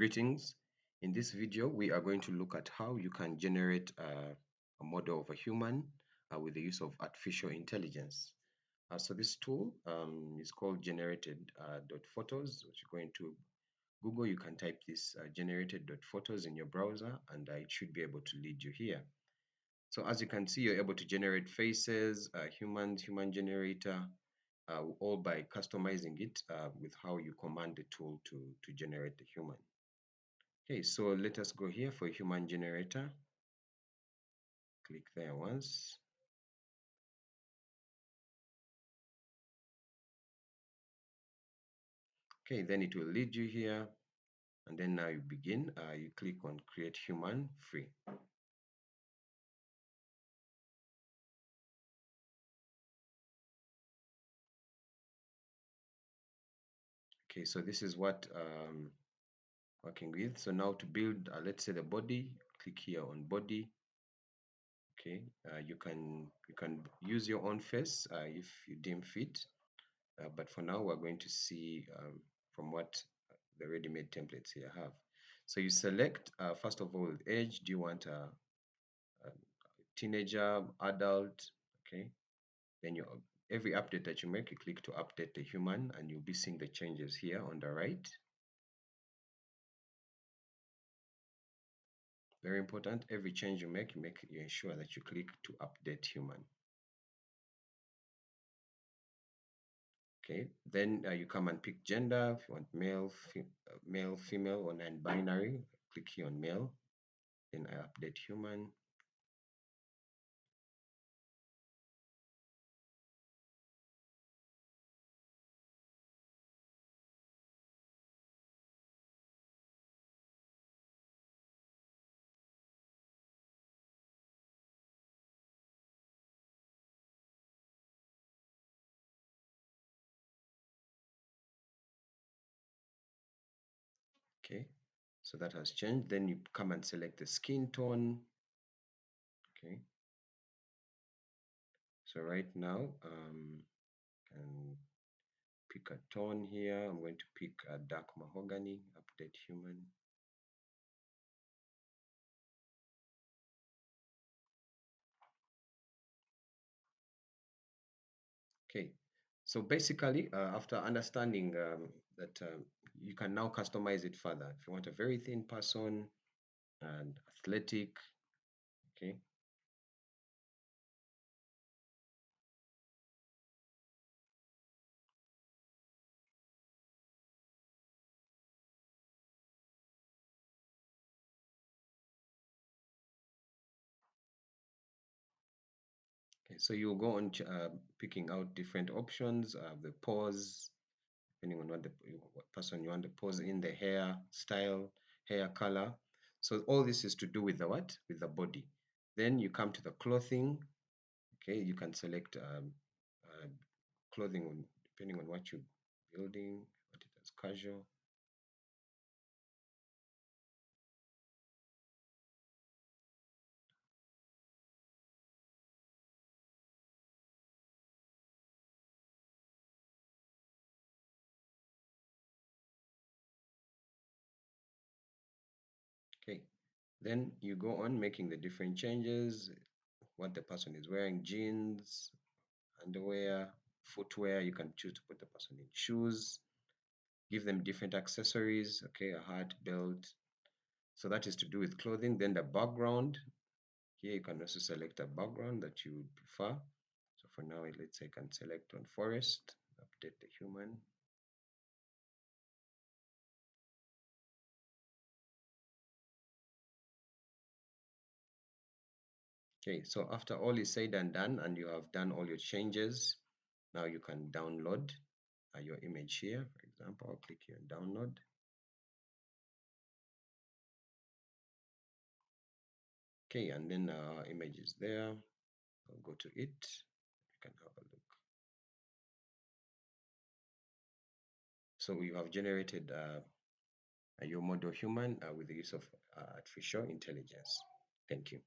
Greetings. In this video, we are going to look at how you can generate a model of a human with the use of artificial intelligence. So this tool is called generated.photos. If you go into Google, you can type this generated.photos in your browser and it should be able to lead you here. So as you can see, you're able to generate faces, humans, human generator, all by customizing it with how you command the tool to generate the human. Okay, so let us go here for human generator. Click there once. Okay, then it will lead you here. And then now you begin. You click on create human free. Okay, so this is what working with. So now to build, let's say the body, click here on body. Okay, you can use your own face if you deem fit. But for now, we're going to see from what the ready-made templates here have. So you select, first of all, age. Do you want a teenager, adult? Okay. Then every update that you make, you click to update the human, and you'll be seeing the changes here on the right. Very important. Every change you ensure that you click to update human. Okay, then you come and pick gender. If you want male, female, or non-binary, click here on male. Then I update human. Okay, so that has changed. Then you come and select the skin tone. Okay, so right now can pick a tone here. I'm going to pick a dark mahogany, update human. Okay, so basically after understanding that you can now customize it further. If you want a very thin person and athletic, okay, okay, so you'll go on picking out different options, the pose, depending on what person you want the pose in, the hair style, hair color. So all this is to do with the what? With the body. Then you come to the clothing. Okay, you can select clothing depending on what you're building, what it is casual. Okay, then you go on making the different changes, what the person is wearing, jeans, underwear, footwear. You can choose to put the person in shoes, give them different accessories, okay, a hat, belt. So that is to do with clothing. Then the background, here you can also select a background that you would prefer. So for now, let's say I can select on forest, update the human. Okay, so after all is said and done, and you have done all your changes, now you can download your image here. For example, I'll click here and download. Okay, and then our image is there. I'll go to it. You can have a look. So you have generated your model human with the use of artificial intelligence. Thank you.